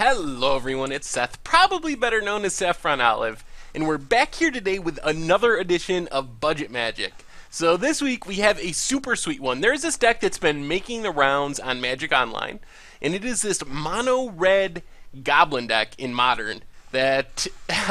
Hello everyone, it's Seth, probably better known as Saffron Olive, and we're back here today with another edition of Budget Magic. So this week we have a super sweet one. There's this deck that's been making the rounds on Magic Online, and it is this mono red goblin deck in Modern that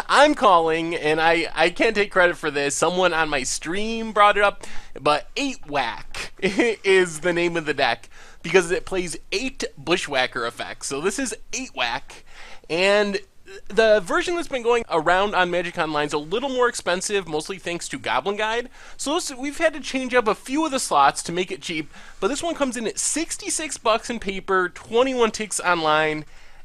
I'm calling, and I can't take credit for this, someone on my stream brought it up, but 8-Whack is the name of the deck, because it plays 8 Bushwhacker effects. So this is 8-Whack, and the version that's been going around on Magic Online is a little more expensive, mostly thanks to Goblin Guide. So we've had to change up a few of the slots to make it cheap, but this one comes in at 66 bucks in paper, 21 ticks online,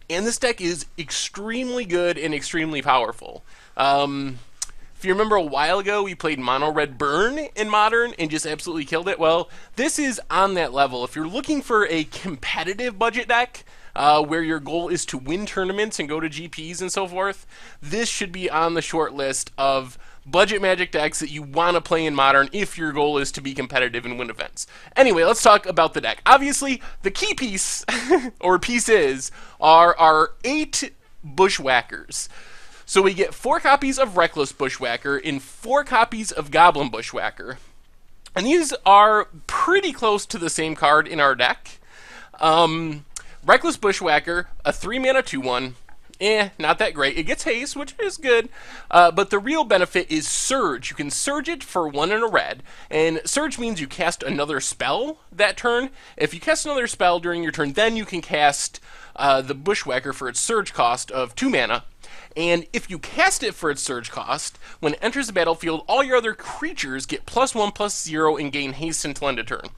and this deck is extremely good and extremely powerful. If you remember a while ago, we played Mono Red Burn in Modern and just absolutely killed it. Well, this is on that level. If you're looking for a competitive budget deck, where your goal is to win tournaments and go to GPs and so forth, this should be on the short list of budget Magic decks that you want to play in Modern if your goal is to be competitive and win events. Anyway, let's talk about the deck. Obviously, the key piece, or pieces, are our 8 Bushwhackers. So we get 4 copies of Reckless Bushwhacker and 4 copies of Goblin Bushwhacker. And these are pretty close to the same card in our deck. Reckless Bushwhacker, a 3-mana 2/1. Not that great. It gets haste, which is good, but the real benefit is Surge. You can Surge it for 1 and a red, and Surge means you cast another spell that turn. If you cast another spell during your turn, then you can cast the Bushwhacker for its Surge cost of 2 mana. And if you cast it for its Surge cost, when it enters the battlefield, all your other creatures get +1/+0 and gain haste until end of turn.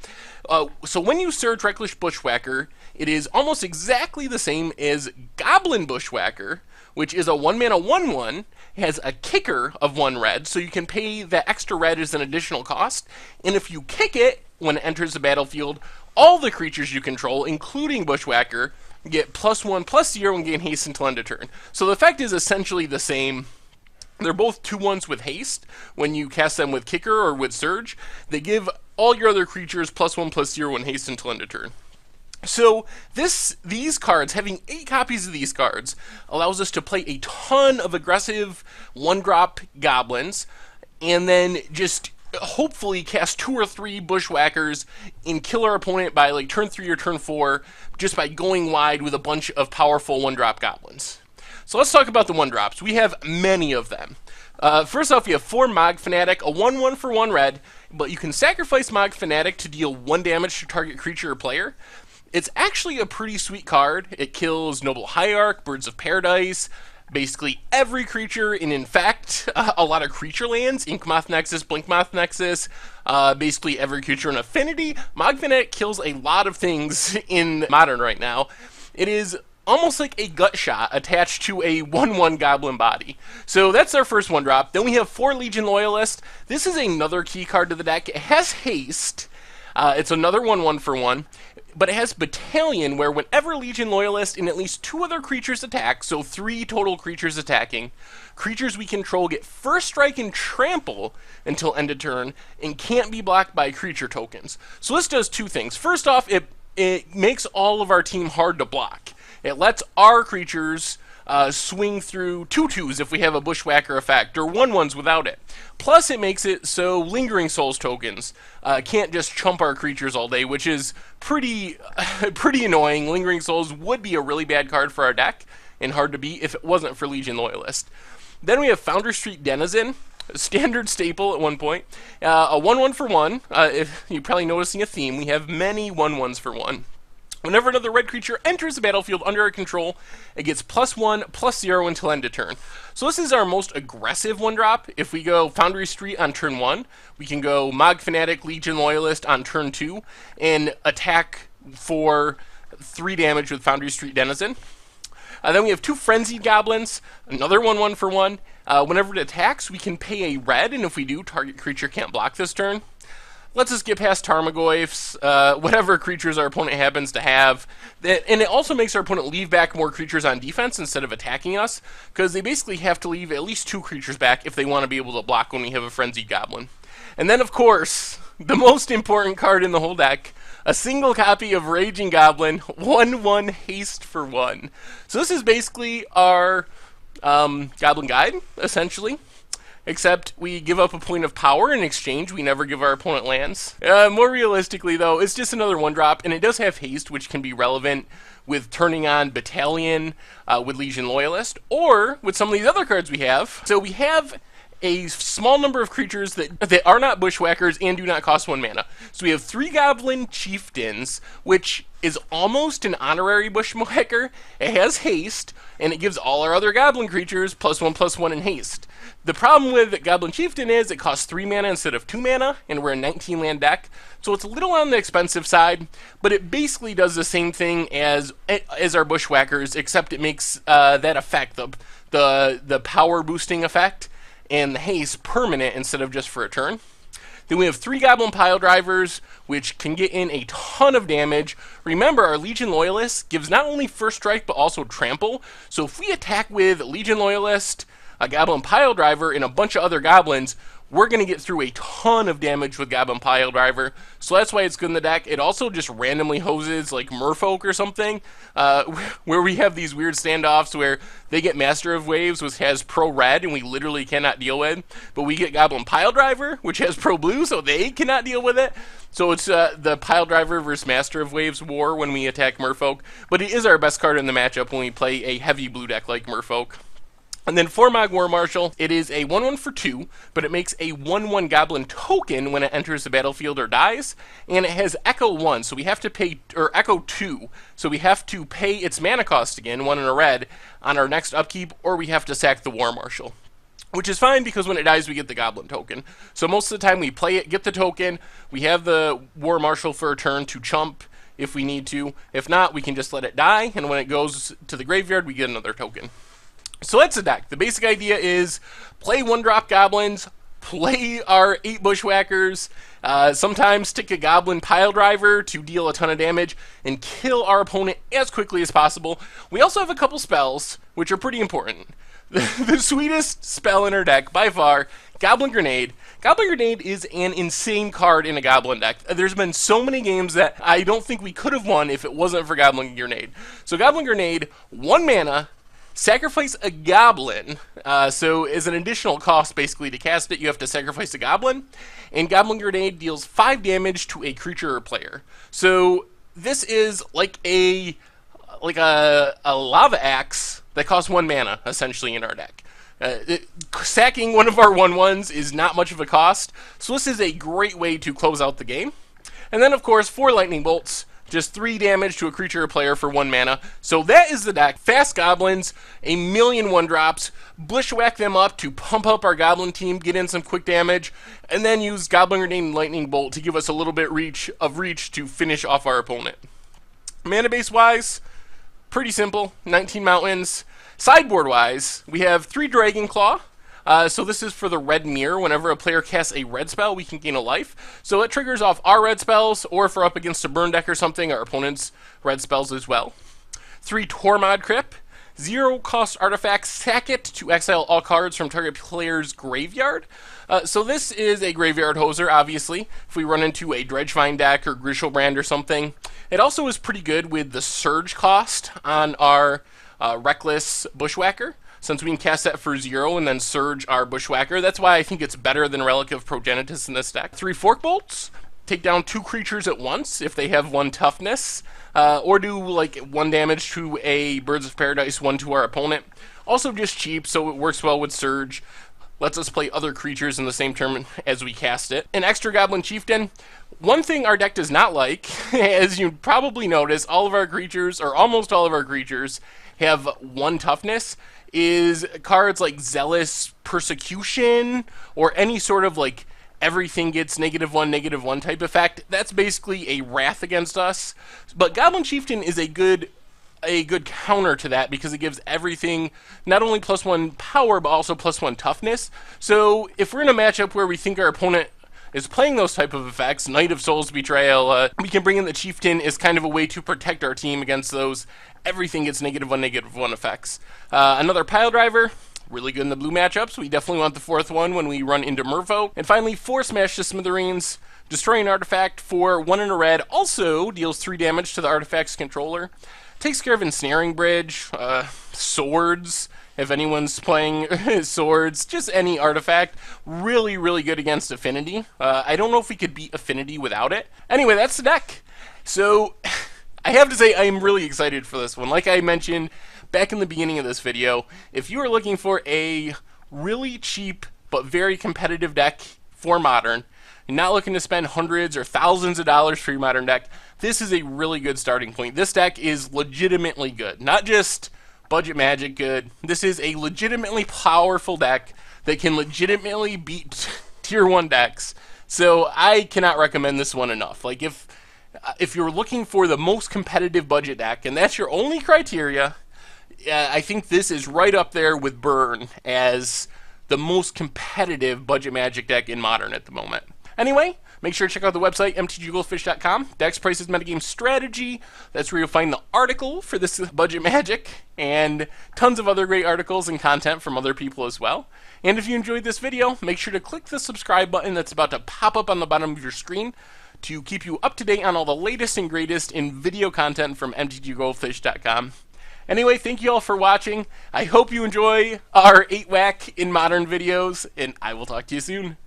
So when you Surge Reckless Bushwhacker, it is almost exactly the same as Goblin Bushwhacker, which is a 1-mana 1/1, has a kicker of 1 red, so you can pay the extra red as an additional cost, and if you kick it when it enters the battlefield, all the creatures you control, including Bushwhacker, get +1/+0 and gain haste until end of turn. So the effect is essentially the same. They're both 2/1s with haste when you cast them with kicker or with Surge. They give all your other creatures +1/+0 and haste until end of turn. So these cards, having 8 copies of these cards, allows us to play a ton of aggressive 1-drop goblins, and then just hopefully cast 2 or 3 Bushwhackers and kill our opponent by like turn 3 or turn 4 just by going wide with a bunch of powerful 1-drop goblins. So let's talk about the 1-drops. We have many of them. First off, we have 4 Mog Fanatic, a 1/1 for 1 red, but you can sacrifice Mog Fanatic to deal 1 damage to target creature or player. It's actually a pretty sweet card. It kills Noble Hierarch, Birds of Paradise, basically every creature, and in fact, a lot of creature lands, Inkmoth Nexus, Blinkmoth Nexus, basically every creature in Affinity. Mog Fanatic kills a lot of things in Modern right now. It is almost like a gut shot attached to a 1/1 goblin body. So that's our first 1-drop. Then we have 4 Legion Loyalist. This is another key card to the deck. It has haste. It's another 1/1 for 1. But it has Battalion, where whenever Legion Loyalist and at least 2 other creatures attack, so 3 total creatures attacking, creatures we control get first strike and trample until end of turn and can't be blocked by creature tokens. So this does 2 things. First off, it makes all of our team hard to block. It lets our creatures swing through 2/2s if we have a Bushwhacker effect, or 1/1s without it. Plus, it makes it so Lingering Souls tokens can't just chump our creatures all day, which is pretty annoying. Lingering Souls would be a really bad card for our deck, and hard to beat if it wasn't for Legion Loyalist. Then we have Founder Street Denizen, a standard staple at one point. A 1/1 for 1. If you're probably noticing a theme, we have many 1/1s for 1. Whenever another red creature enters the battlefield under our control, it gets +1/+0 until end of turn. So this is our most aggressive 1-drop. If we go Foundry Street on turn 1, we can go Mog Fanatic, Legion Loyalist on turn 2, and attack for 3 damage with Foundry Street Denizen. Then we have 2 Frenzied Goblins, another 1/1 for 1. Whenever it attacks, we can pay a red, and if we do, target creature can't block this turn. Lets us get past Tarmogoyfs, whatever creatures our opponent happens to have. And it also makes our opponent leave back more creatures on defense instead of attacking us, because they basically have to leave at least 2 creatures back if they want to be able to block when we have a Frenzied Goblin. And then, of course, the most important card in the whole deck, a single copy of Raging Goblin, 1/1 haste for 1. So this is basically our Goblin Guide, essentially. Except we give up a point of power in exchange. We never give our opponent lands. More realistically, though, it's just another 1-drop, and it does have haste, which can be relevant with turning on Battalion with Legion Loyalist, or with some of these other cards we have. So we have a small number of creatures that are not Bushwhackers and do not cost 1 mana. So we have 3 Goblin Chieftains, which is almost an honorary Bushwhacker. It has haste, and it gives all our other Goblin creatures +1/+1 in haste. The problem with Goblin Chieftain is it costs 3 mana instead of 2 mana, and we're a 19 land deck, so it's a little on the expensive side, but it basically does the same thing as our Bushwhackers, except it makes that effect, the power boosting effect, and the haste permanent instead of just for a turn. Then we have 3 Goblin Pile Drivers, which can get in a ton of damage. Remember, our Legion Loyalist gives not only First Strike, but also Trample. So if we attack with Legion Loyalist, a Goblin Pile Driver, and a bunch of other goblins, we're going to get through a ton of damage with Goblin Pile Driver. So that's why it's good in the deck. It also just randomly hoses like Merfolk or something, where we have these weird standoffs where they get Master of Waves, which has Pro Red, and we literally cannot deal with. But we get Goblin Pile Driver, which has Pro Blue, so they cannot deal with it. So it's the Pile Driver versus Master of Waves war when we attack Merfolk. But it is our best card in the matchup when we play a heavy blue deck like Merfolk. And then Formog War Marshal, it is a 1/1 for 2, but it makes a 1/1 Goblin token when it enters the battlefield or dies, and it has Echo 1, so we have to pay, or Echo 2, so we have to pay its mana cost again, 1 and a red, on our next upkeep, or we have to sack the War Marshal. Which is fine, because when it dies, we get the Goblin token. So most of the time we play it, get the token, we have the War Marshal for a turn to chump if we need to. If not, we can just let it die, and when it goes to the graveyard, we get another token. So that's the deck. The basic idea is play 1-drop goblins, play our 8 Bushwhackers, sometimes stick a Goblin Pile Driver to deal a ton of damage, and kill our opponent as quickly as possible. We also have a couple spells, which are pretty important. The sweetest spell in our deck, by far, Goblin Grenade. Goblin Grenade is an insane card in a Goblin deck. There's been so many games that I don't think we could have won if it wasn't for Goblin Grenade. So Goblin Grenade, 1 mana, sacrifice a goblin, so as an additional cost basically to cast it, you have to sacrifice a goblin, and Goblin Grenade deals 5 damage to a creature or player. So this is like a lava axe that costs 1 mana, essentially, in our deck. Sacking one of our 1/1s is not much of a cost, so this is a great way to close out the game. And then, of course, 4 Lightning Bolts. Just 3 damage to a creature or player for 1 mana. So that is the deck. Fast Goblins, a million 1-drops, Bushwhack them up to pump up our Goblin team, get in some quick damage, and then use Goblin Grenade and Lightning Bolt to give us a little bit of reach to finish off our opponent. Mana base wise, pretty simple, 19 mountains. Sideboard wise, we have 3 Dragon Claw. So this is for the red mirror. Whenever a player casts a red spell, we can gain a life. So it triggers off our red spells, or if we're up against a burn deck or something, our opponent's red spells as well. 3 Tormod Crypt. 0 cost artifacts, sack it to exile all cards from target player's graveyard. So this is a graveyard hoser, obviously, if we run into a Dredgevine deck or Grishelbrand or something. It also is pretty good with the surge cost on our Reckless Bushwhacker, since we can cast that for 0 and then surge our Bushwhacker. That's why I think it's better than Relic of Progenitus in this deck. 3 Fork Bolts. Take down 2 creatures at once if they have 1 toughness, or do like 1 damage to a Birds of Paradise, 1 to our opponent. Also just cheap, so it works well with Surge. Lets us play other creatures in the same turn as we cast it. An extra Goblin Chieftain. One thing our deck does not like, as you probably notice, all of our creatures, or almost all of our creatures, have 1 toughness, is cards like Zealous Persecution, or any sort of like everything gets -1/-1 type effect. That's basically a wrath against us. But Goblin Chieftain is a good counter to that, because it gives everything not only +1 power, but also +1 toughness. So if we're in a matchup where we think our opponent is playing those type of effects, Knight of Souls Betrayal, we can bring in the Chieftain as kind of a way to protect our team against those everything gets -1/-1 effects. Another Pile Driver, really good in the blue matchups. We definitely want the 4th one when we run into Merfolk. And finally, 4 Smash to Smithereens. Destroy an artifact for 1 in a red also deals 3 damage to the artifact's controller. Takes care of Ensnaring Bridge, swords, if anyone's playing swords, just any artifact. Really, really good against Affinity. I don't know if we could beat Affinity without it. Anyway, that's the deck. So, I have to say I am really excited for this one. Like I mentioned back in the beginning of this video, if you are looking for a really cheap but very competitive deck for Modern, you're not looking to spend hundreds or thousands of dollars for your Modern deck, this is a really good starting point. This deck is legitimately good. Not just budget Magic good. This is a legitimately powerful deck that can legitimately beat Tier 1 decks. So I cannot recommend this one enough. Like if you're looking for the most competitive budget deck, and that's your only criteria, I think this is right up there with Burn as the most competitive budget Magic deck in Modern at the moment. Anyway, make sure to check out the website, mtggoldfish.com. Decks, prices, metagame, strategy. That's where you'll find the article for this budget Magic, and tons of other great articles and content from other people as well. And if you enjoyed this video, make sure to click the subscribe button that's about to pop up on the bottom of your screen to keep you up to date on all the latest and greatest in video content from mtggoldfish.com. Anyway, thank you all for watching. I hope you enjoy our 8-whack in Modern videos, and I will talk to you soon.